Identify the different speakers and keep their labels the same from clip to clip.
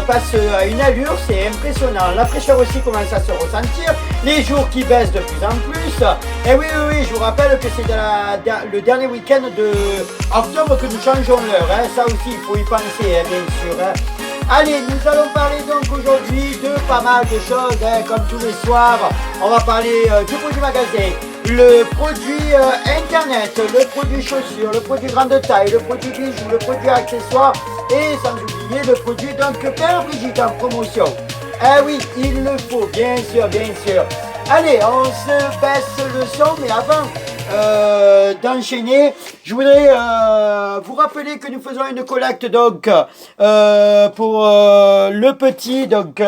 Speaker 1: passe à une allure, c'est impressionnant. La fraîcheur aussi commence à se ressentir, les jours qui baissent de plus en plus. Et oui, je vous rappelle que c'est le dernier week-end de octobre que nous changeons l'heure. Hein. Ça aussi, il faut y penser, hein, bien sûr. Hein. Allez, nous allons parler donc aujourd'hui de pas mal de choses, hein, comme tous les soirs. On va parler du produit magasin, le produit internet, le produit chaussures, le produit grande taille, le produit bijoux, le produit accessoires et sans oublier le produit donc Père Brigitte en promotion. Eh oui, il le faut, bien sûr, bien sûr. Allez, on se baisse le son, mais avant d'enchaîner, je voudrais vous rappeler que nous faisons une collecte donc pour le petit donc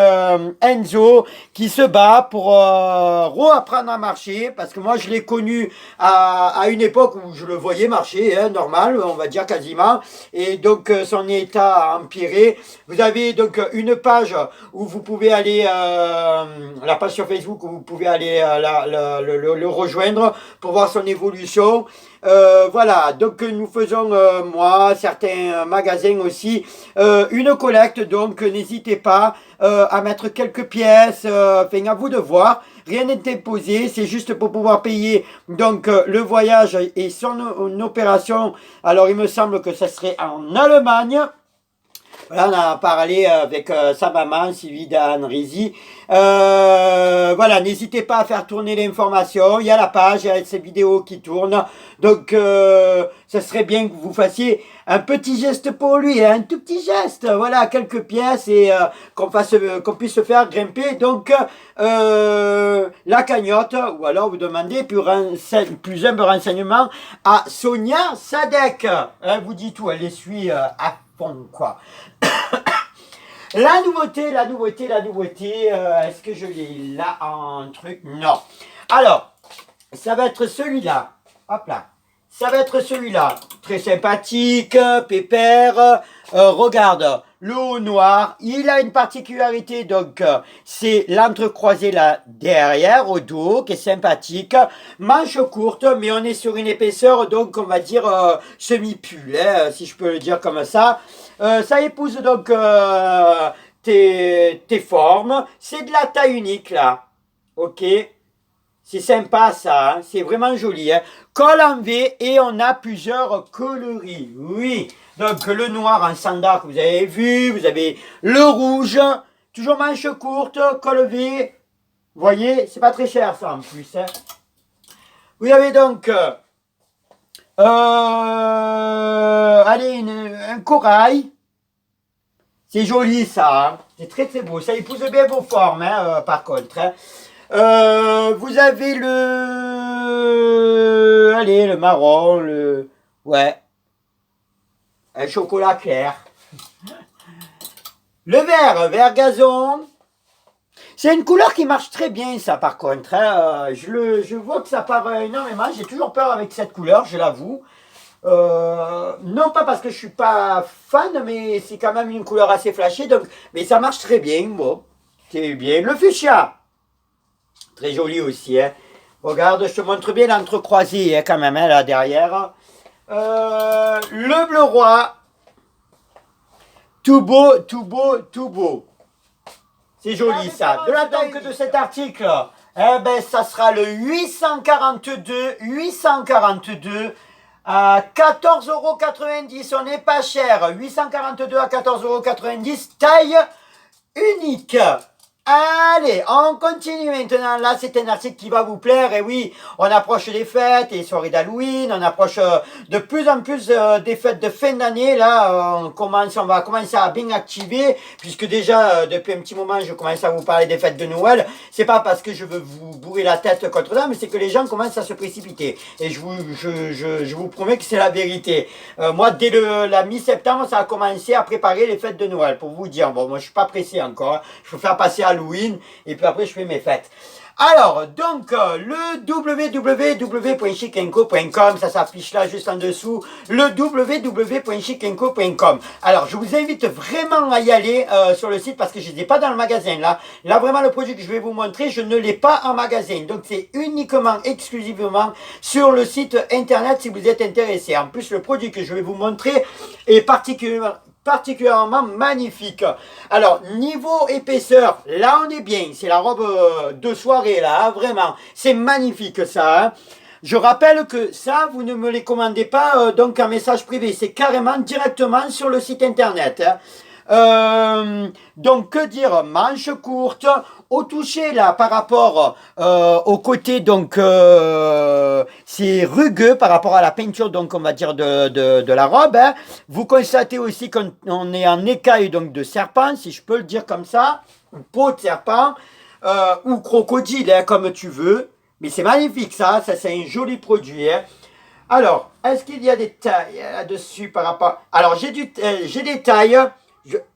Speaker 1: Enzo qui se bat pour reapprendre à marcher, parce que moi je l'ai connu à une époque où je le voyais marcher, hein, normal, on va dire quasiment, et donc son état a empiré. Vous avez donc une page où vous pouvez aller, la page sur Facebook où vous pouvez aller le rejoindre pour voir son évolution. Voilà, donc nous faisons, moi, certains magasins aussi, une collecte, donc n'hésitez pas à mettre quelques pièces, enfin à vous de voir, rien n'est imposé, c'est juste pour pouvoir payer donc le voyage et son opération. Alors il me semble que ça serait en Allemagne. Voilà, on a parlé avec sa maman, Sylvie Dan Rizy. Voilà, n'hésitez pas à faire tourner l'information. Il y a la page, il y a ces vidéos qui tournent. Donc, ça serait bien que vous fassiez un petit geste pour lui, hein, un tout petit geste. Voilà, quelques pièces et qu'on puisse se faire grimper. Donc, la cagnotte, ou alors vous demandez plus humble renseignement à Sonia Sadek. Elle vous dit tout, elle les suit à fond, quoi. La nouveauté, est-ce que je l'ai là en truc? Non. Alors, ça va être celui-là. Hop là. Ça va être celui-là. Très sympathique, pépère. Regarde, le haut noir. Il a une particularité, donc, c'est l'entrecroisé là derrière, au dos, qui est sympathique. Manche courte, mais on est sur une épaisseur, donc, on va dire, semi-pull, hein, si je peux le dire comme ça. Ça épouse donc tes formes. C'est de la taille unique là. Ok. C'est sympa ça. Hein? C'est vraiment joli. Hein? Col en V et on a plusieurs coloris. Oui. Donc le noir en standard que vous avez vu. Vous avez le rouge. Toujours manche courte. Col V. Vous voyez, c'est pas très cher ça en plus. Hein? Vous avez donc allez, un corail. C'est joli ça, hein. C'est très très beau. Ça épouse bien vos formes, hein, par contre. Hein. Vous avez le marron, un chocolat clair. Le vert gazon. C'est une couleur qui marche très bien, ça, par contre. Hein. Je vois que ça part énormément. J'ai toujours peur avec cette couleur, je l'avoue. Non pas parce que je suis pas fan, mais c'est quand même une couleur assez flashée, donc, mais ça marche très bien. Bon, c'est bien. Le fuchsia, très joli aussi. Hein. Regarde, je te montre bien l'entrecroisé, hein, quand même, hein, là derrière. Le bleu roi, tout beau, tout beau, tout beau. C'est joli ça. De la taille de cet article, eh ben, ça sera le 842 à 14,90 €. On n'est pas cher. 842 à 14,90 €. Taille unique. Allez, on continue maintenant. Là, c'est un article qui va vous plaire. Et oui, on approche des fêtes, des soirées d'Halloween. On approche de plus en plus des fêtes de fin d'année. Là, on va commencer à bien activer. Puisque déjà, depuis un petit moment, je commence à vous parler des fêtes de Noël. C'est pas parce que je veux vous bourrer la tête contre ça, mais c'est que les gens commencent à se précipiter. Et je vous promets que c'est la vérité. Moi, dès la mi-septembre, ça a commencé à préparer les fêtes de Noël. Pour vous dire, bon, moi, je suis pas pressé encore. Hein. Je peux faire passer Halloween et puis après je fais mes fêtes. Alors donc le www.chikenco.com, ça s'affiche là juste en dessous, le www.chikenco.com. Alors je vous invite vraiment à y aller sur le site parce que je ne les ai pas dans le magasin là vraiment le produit que je vais vous montrer, je ne l'ai pas en magasin, donc c'est uniquement exclusivement sur le site internet si vous êtes intéressé. En plus le produit que je vais vous montrer est particulièrement magnifique. Alors, niveau épaisseur, là on est bien. C'est la robe de soirée, là, hein, vraiment. C'est magnifique, ça. Hein. Je rappelle que ça, vous ne me les commandez pas donc en message privé. C'est carrément directement sur le site internet. Hein. Donc que dire, manche courte, au toucher là par rapport au côté donc c'est rugueux par rapport à la peinture donc on va dire de la robe. Hein. Vous constatez aussi qu'on est en écaille donc de serpent, si je peux le dire comme ça, ou peau de serpent, ou crocodile hein, comme tu veux. Mais c'est magnifique ça c'est un joli produit. Hein. Alors, est-ce qu'il y a des tailles là-dessus par rapport... Alors, j'ai des tailles...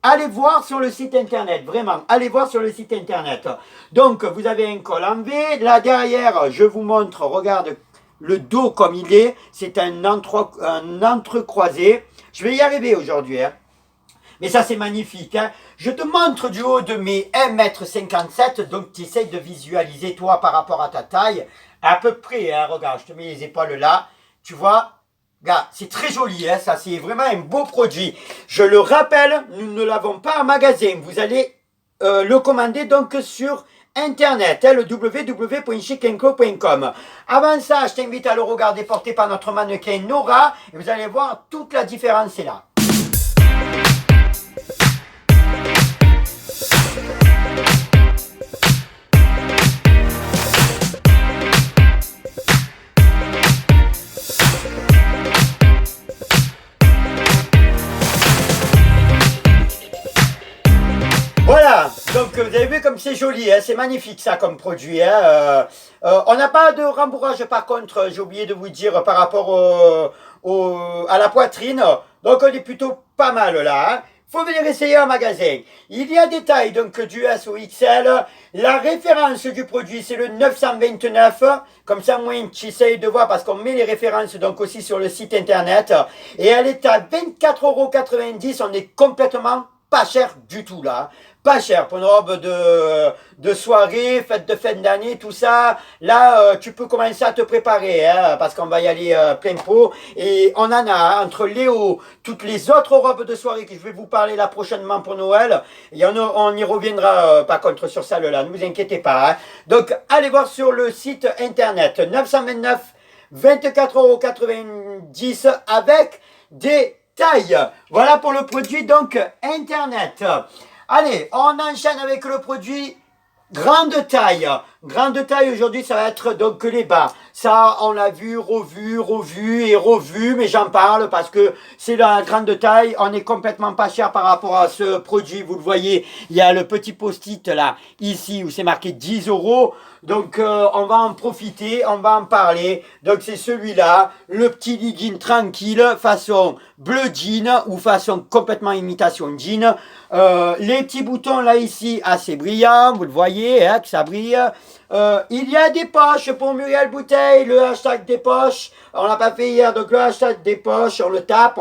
Speaker 1: allez voir sur le site internet, vraiment, allez voir sur le site internet. Donc, vous avez un col en V. Là, derrière, je vous montre, regarde le dos comme il est. C'est un entrecroisé. Je vais y arriver aujourd'hui. Hein. Mais ça, c'est magnifique. Hein. Je te montre du haut de mes 1,57 m. Donc, tu essayes de visualiser, toi, par rapport à ta taille. À peu près, hein, regarde, je te mets les épaules là. Tu vois, regarde, c'est très joli, hein, ça c'est vraiment un beau produit. Je le rappelle, nous ne l'avons pas en magasin. Vous allez le commander donc sur internet, hein, le www.chicandco.com. Avant ça, je t'invite à le regarder porté par notre mannequin Nora et vous allez voir toute la différence est là. Voilà, donc vous avez vu comme c'est joli, hein, c'est magnifique ça comme produit. Hein, on n'a pas de rembourrage par contre, j'ai oublié de vous dire par rapport à la poitrine. Donc on est plutôt pas mal là. Hein. Faut venir essayer en magasin. Il y a des tailles donc du S au XL. La référence du produit c'est le 929. Comme ça moi tu essayes de voir parce qu'on met les références donc aussi sur le site internet. Et elle est à 24,90 €. On est complètement pas cher du tout là. Pas cher pour une robe de soirée, fête de fin d'année, tout ça. Là, tu peux commencer à te préparer hein, parce qu'on va y aller plein pot. Et on en a hein, entre Léo, toutes les autres robes de soirée que je vais vous parler là prochainement pour Noël. Et on y reviendra par contre sur celle-là, ne vous inquiétez pas. Hein. Donc, allez voir sur le site internet 929 24,90 € avec des tailles. Voilà pour le produit donc internet. Allez, on enchaîne avec le produit grande taille. Grande taille aujourd'hui, ça va être donc les bas. Ça, on l'a vu, revu et revu, mais j'en parle parce que c'est la grande taille. On est complètement pas cher par rapport à ce produit. Vous le voyez, il y a le petit post-it là, ici, où c'est marqué 10 €. Donc, on va en profiter, on va en parler. Donc, c'est celui-là, le petit legging tranquille, façon bleu jean ou façon complètement imitation jean. Les petits boutons là, ici, assez brillants, vous le voyez, hein, que ça brille. Il y a des poches pour Muriel Bouteille, le hashtag des poches. On l'a pas fait hier, donc le hashtag des poches, on le tape.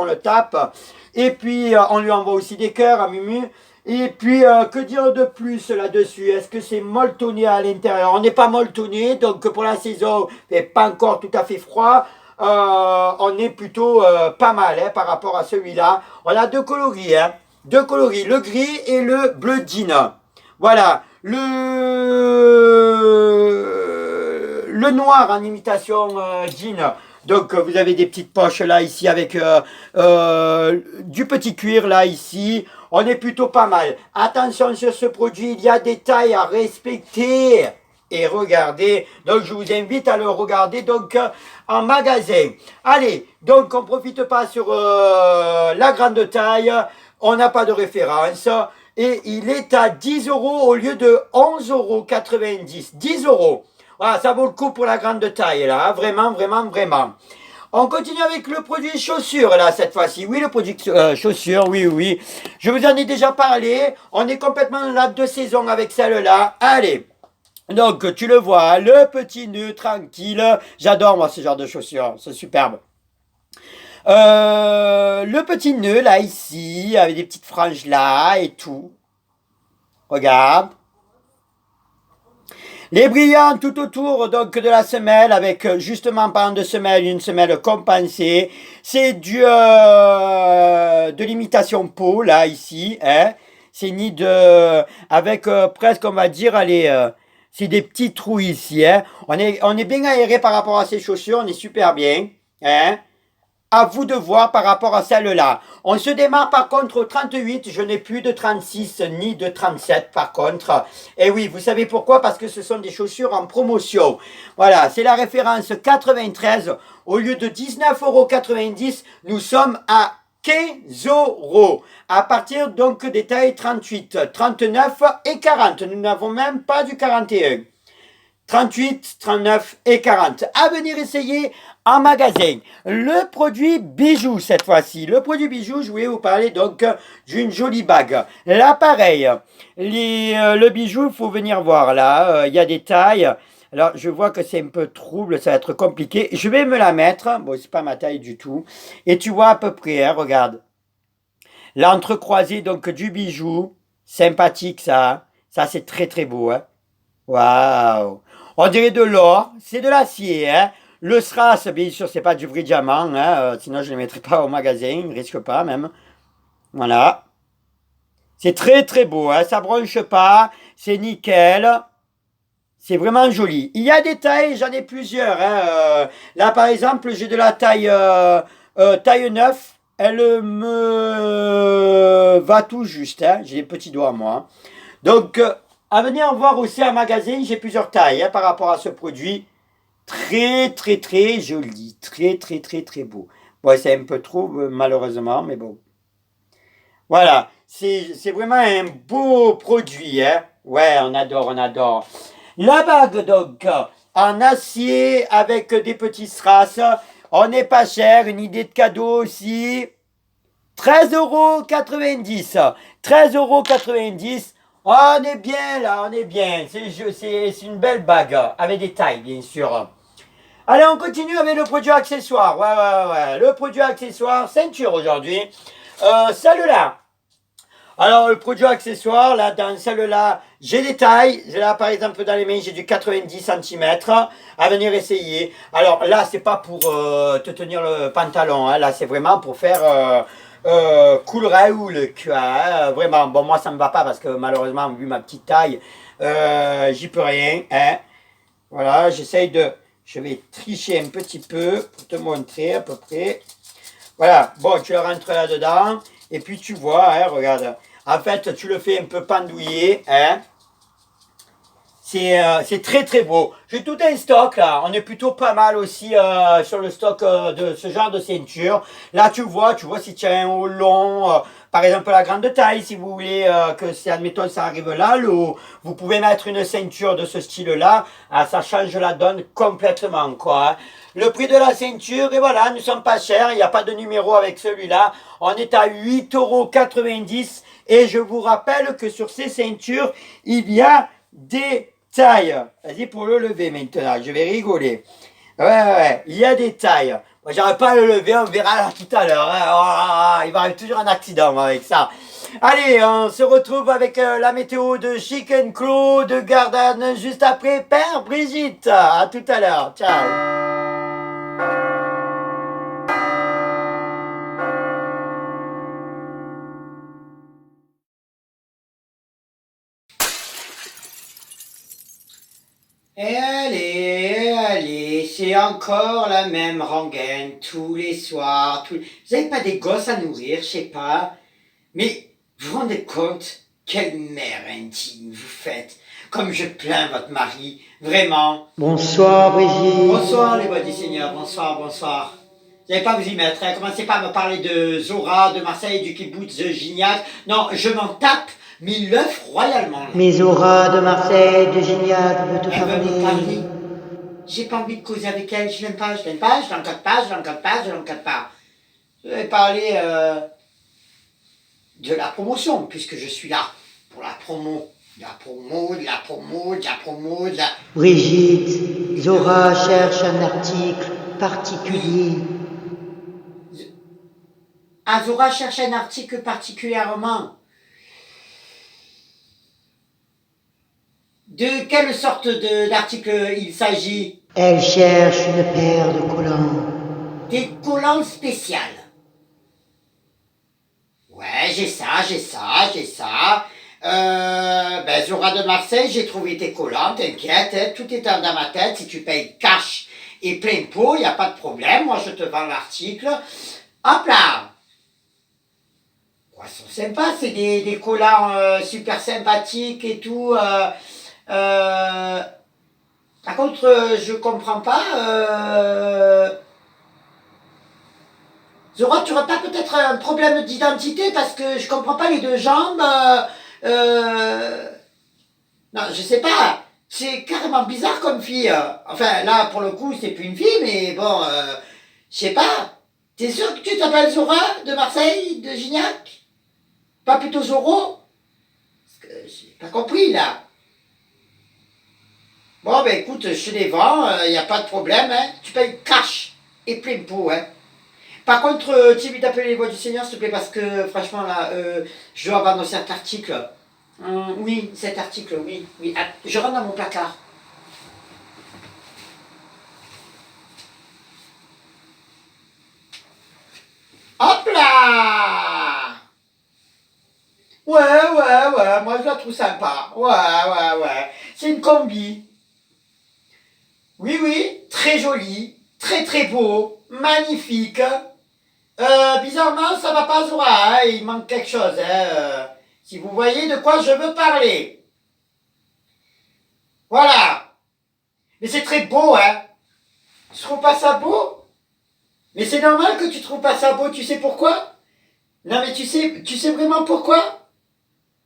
Speaker 1: Et puis, on lui envoie aussi des cœurs à Mumu. Et puis, que dire de plus là-dessus? Est-ce que c'est molletonné à l'intérieur? On n'est pas molletonné, donc pour la saison, il n'est pas encore tout à fait froid. On est plutôt pas mal hein, par rapport à celui-là. On a deux coloris, hein. Deux coloris, le gris et le bleu jean. Voilà, le noir en imitation jean. Donc vous avez des petites poches là ici avec du petit cuir là ici. On est plutôt pas mal. Attention sur ce produit, il y a des tailles à respecter. Et regardez, donc je vous invite à le regarder donc en magasin. Allez, donc on ne profite pas sur la grande taille. On n'a pas de référence. Et il est à 10 € au lieu de 11,90 €. 10 €. Voilà, ça vaut le coup pour la grande taille, là. Hein, vraiment, vraiment, vraiment. On continue avec le produit chaussures, là, cette fois-ci. Oui, le produit chaussures, oui, oui. Je vous en ai déjà parlé. On est complètement là de saison avec celle-là. Allez. Donc, tu le vois, le petit nœud tranquille. J'adore, moi, ce genre de chaussures. C'est superbe. Le petit nœud, là, ici, avec des petites franges là et tout. Regarde. Les brillants tout autour donc de la semelle avec justement pendant de semelle une semelle compensée. C'est de l'imitation peau là ici. Hein. C'est ni de avec presque on va dire allez c'est des petits trous ici. Hein. On est bien aéré par rapport à ces chaussures. On est super bien. Hein. À vous de voir par rapport à celle-là. On se démarre par contre au 38, je n'ai plus de 36 ni de 37 par contre. Et oui, vous savez pourquoi? Parce que ce sont des chaussures en promotion. Voilà, c'est la référence 93. Au lieu de 19,90 €, nous sommes à 15 €. À partir donc des tailles 38, 39 et 40. Nous n'avons même pas du 41. 38, 39 et 40. À venir essayer en magasin. Le produit bijou cette fois-ci. Le produit bijou, je voulais vous parler donc d'une jolie bague. Là, pareil. Le bijou, il faut venir voir là. Il y a des tailles. Alors, je vois que c'est un peu trouble, ça va être compliqué. Je vais me la mettre. Bon, c'est pas ma taille du tout. Et tu vois à peu près, hein, regarde. L'entrecroisé donc du bijou. Sympathique ça. Ça, c'est très très beau. Hein. Waouh! On dirait de l'or, c'est de l'acier, hein. Le strass, bien sûr, c'est pas du vrai diamant, hein, sinon je ne les mettrais pas au magasin, ne risque pas même. Voilà. C'est très très beau, hein, ça bronche pas, c'est nickel, c'est vraiment joli. Il y a des tailles, j'en ai plusieurs. Hein, là par exemple, j'ai de la taille 9, elle me va tout juste, hein, j'ai des petits doigts moi. Donc, à venir voir aussi un magasin, j'ai plusieurs tailles hein, par rapport à ce produit. Très, très, très joli. Très, très, très, très beau. Bon, c'est un peu trop, malheureusement, mais bon. Voilà. C'est vraiment un beau produit. Hein. Ouais, on adore, on adore. La bague, donc, en acier avec des petits strass. On n'est pas cher. Une idée de cadeau aussi. 13,90 €. 13,90 €. On est bien là, on est bien. C'est une belle bague. Avec des tailles, bien sûr. Allez, on continue avec le produit accessoire. Ouais, ouais, ouais. Le produit accessoire, ceinture aujourd'hui. Celle-là. Alors, le produit accessoire, là, dans celle-là, j'ai des tailles. Là, par exemple, dans les mains, j'ai du 90 cm à venir essayer. Alors, là, c'est pas pour te tenir le pantalon. Hein. Là, c'est vraiment pour faire cool raoul, quoi. Hein. Vraiment, bon, moi, ça me va pas parce que malheureusement, vu ma petite taille, j'y peux rien. Hein. Voilà, je vais tricher un petit peu pour te montrer à peu près. Voilà, bon, tu le rentres là-dedans. Et puis tu vois, hein, regarde. En fait, tu le fais un peu pendouiller. Hein. C'est très très beau. J'ai tout un stock là. On est plutôt pas mal aussi sur le stock de ce genre de ceinture. Là tu vois si tu as un haut long, par exemple la grande taille, si vous voulez que si admettons ça arrive là, le haut, vous pouvez mettre une ceinture de ce style-là. Ah, ça change la donne complètement quoi. Hein. Le prix de la ceinture, et voilà, nous sommes pas chers, il n'y a pas de numéro avec celui-là. On est à 8,90 € et je vous rappelle que sur ces ceintures, il y a des tailles. Vas-y pour le lever maintenant, je vais rigoler. Ouais, ouais, ouais, il y a des tailles. Moi, j'arrive pas à le lever, on verra là tout à l'heure. Hein. Oh, il va arriver toujours un accident avec ça. Allez, on se retrouve avec la météo de Chicken Claw de Gardanne juste après Père Brigitte. À tout à l'heure. Ciao. Et allez, c'est encore la même rengaine tous les soirs. Vous n'avez pas des gosses à nourrir, je sais pas. Mais vous vous rendez compte quelle mère intime vous faites. Comme je plains votre mari, vraiment.
Speaker 2: Bonsoir Brigitte.
Speaker 1: Bonsoir les body seigneurs, bonsoir, bonsoir. Vous n'allez pas vous y mettre, hein. Commencez pas à me parler de Zora, de Marseille, du kibbutz de Gignac. Non, je m'en tape, mais l'œuf royalement. Là.
Speaker 2: Mais Zora de Marseille, de Gignac veut te
Speaker 1: Elle veut me
Speaker 2: parler.
Speaker 1: parler. J'ai pas envie de causer avec elle, je l'aime pas, je l'aime pas, je l'encode pas, je l'encode pas, je l'encode pas. Je vais parler de la promotion, puisque je suis là pour la promo. De la promo, de la promo, de la promo, de la...
Speaker 2: Brigitte, Zora cherche un article particulier.
Speaker 1: Azora cherche un article particulièrement. De quelle sorte d'article il s'agit?
Speaker 2: Elle cherche une paire de collants.
Speaker 1: Des collants spéciales. Ouais, j'ai ça, j'ai ça, j'ai ça. Ben, Zora de Marseille, j'ai trouvé tes collants, t'inquiète, hein, tout est dans ma tête. Si tu payes cash et plein pot, il n'y a pas de problème. Moi, je te vends l'article. Hop là! Ouais, ils sont sympas, c'est des collants super sympathiques et tout. Par contre, je comprends pas. Zora, tu n'aurais pas peut-être un problème d'identité parce que je comprends pas les deux jambes. Non, je sais pas. C'est carrément bizarre comme fille. Enfin, là, pour le coup, c'est plus une fille, mais bon, je sais pas. T'es sûr que tu t'appelles Zora de Marseille, de Gignac? Pas plutôt Zoro? Parce que j'ai pas compris, là. Bon, ben écoute, je te les vends, y a pas de problème, hein. Tu payes cash et plein pot, hein. Par contre, tu évites d'appeler les voix du Seigneur, s'il te plaît, parce que franchement, là, je dois vendre cet article. Oui, cet article, oui. Oui. Ah, je rentre dans mon placard. Hop là! Ouais, moi je la trouve sympa. Ouais. C'est une combi. Oui, très joli, très beau, magnifique. Bizarrement, ça va pas Zora, hein, il manque quelque chose. Hein, si vous voyez de quoi je veux parler. Voilà. Mais c'est très beau, hein. Tu trouves pas ça beau? Mais c'est normal que tu trouves pas ça beau, tu sais pourquoi? Non mais tu sais vraiment pourquoi?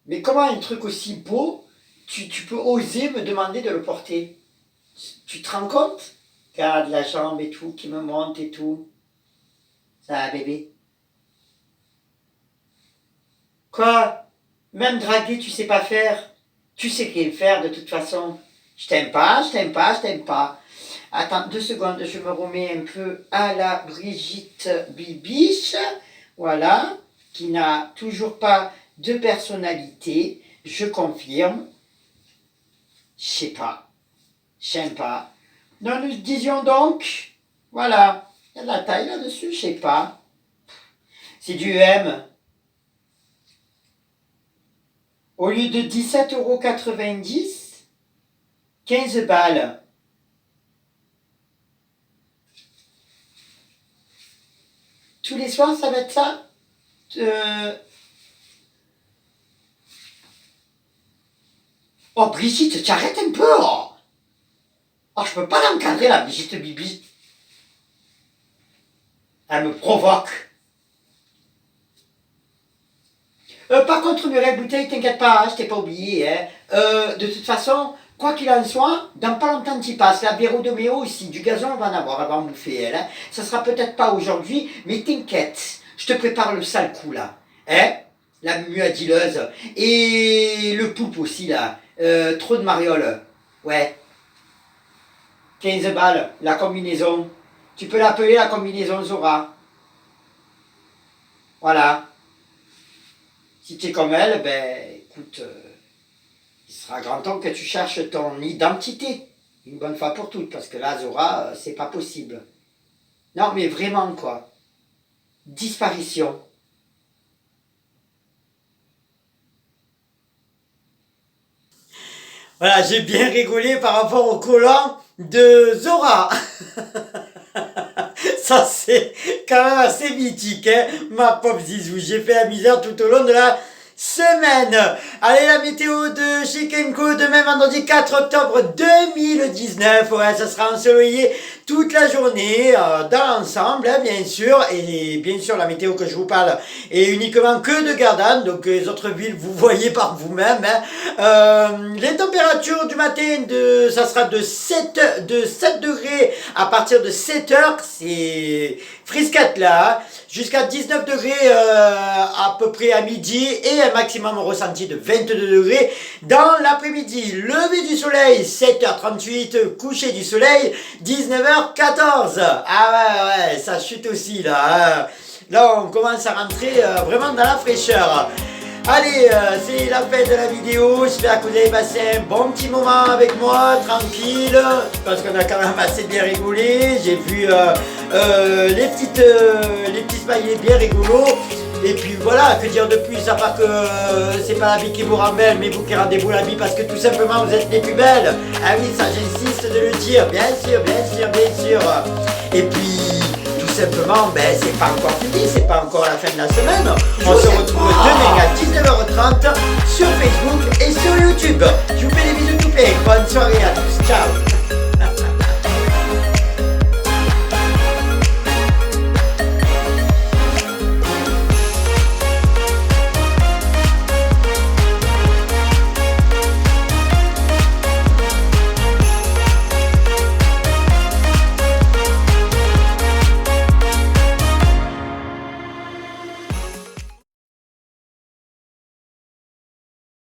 Speaker 1: Mais comment un truc aussi beau, tu peux oser me demander de le porter? Tu te rends compte? Regarde la jambe et tout, qui me monte et tout. Ça va, bébé? Quoi? Même draguer, tu sais pas faire. Tu sais rien faire de toute façon. Je t'aime pas, je t'aime pas, je t'aime pas. Attends 2 secondes, je me remets un peu à la Brigitte Bibiche. Voilà. Qui n'a toujours pas de personnalité. Je confirme. Je sais pas. J'aime pas. Non, nous disions donc. Voilà. Il y a de la taille là-dessus, je sais pas. C'est du M. Au lieu de 17,90 €, 15 balles. Tous les soirs, ça va être ça? Oh, Brigitte, tu arrêtes un peu, oh. Oh, je peux pas l'encadrer, la Brigitte Bibi. Elle me provoque. Par contre, Muriel Bouteille, t'inquiète pas, hein, je t'ai pas oublié. Hein. De toute façon, quoi qu'il en soit, dans pas longtemps t'y passes. La Véro de Méo ici, du gazon, elle va en avoir, elle va en bouffer, elle. Hein. Ça sera peut-être pas aujourd'hui, mais t'inquiète, je te prépare le sale coup, là. Hein? La muadileuse. Et le poulpe aussi, là. Trop de marioles. Ouais. 15 balles, la combinaison. Tu peux l'appeler la combinaison Zora. Voilà. Si tu es comme elle, ben écoute, il sera grand temps que tu cherches ton identité. Une bonne fois pour toutes, parce que là, Zora, c'est pas possible. Non, mais vraiment, quoi. Disparition. Voilà, j'ai bien rigolé par rapport au collant de Zora. Ça, c'est quand même assez mythique, hein, ma pauvre Zizou. J'ai fait la misère tout au long de la semaine. Allez, la météo de Chikenko, demain vendredi 4 octobre 2019. Ouais, ça sera ensoleillé toute la journée, dans l'ensemble, hein, bien sûr. Et bien sûr, la météo que je vous parle est uniquement que de Gardanne. Donc, les autres villes, vous voyez par vous-même. Hein. Les températures du matin, ça sera de 7 degrés à partir de 7 heures. C'est frisquette là. Jusqu'à 19 degrés à peu près à midi et un maximum ressenti de 22 degrés dans l'après-midi. Lever du soleil 7h38, coucher du soleil 19h14. Ah ouais, ça chute aussi là. Hein. Là on commence à rentrer vraiment dans la fraîcheur. Allez, c'est la fin de la vidéo. J'espère que vous avez passé un bon petit moment avec moi, tranquille. Parce qu'on a quand même assez bien rigolé. J'ai vu les petits smileys bien rigolos. Et puis voilà, que dire de plus à part que c'est pas la vie qui vous rend belle, mais vous qui rendez-vous la vie parce que tout simplement vous êtes les plus belles. Ah oui, ça j'insiste de le dire, bien sûr, bien sûr, bien sûr. Et puis, tout simplement, ben c'est pas encore fini, c'est pas encore la fin de la semaine. On se retrouve demain à 19h30 sur Facebook et sur YouTube.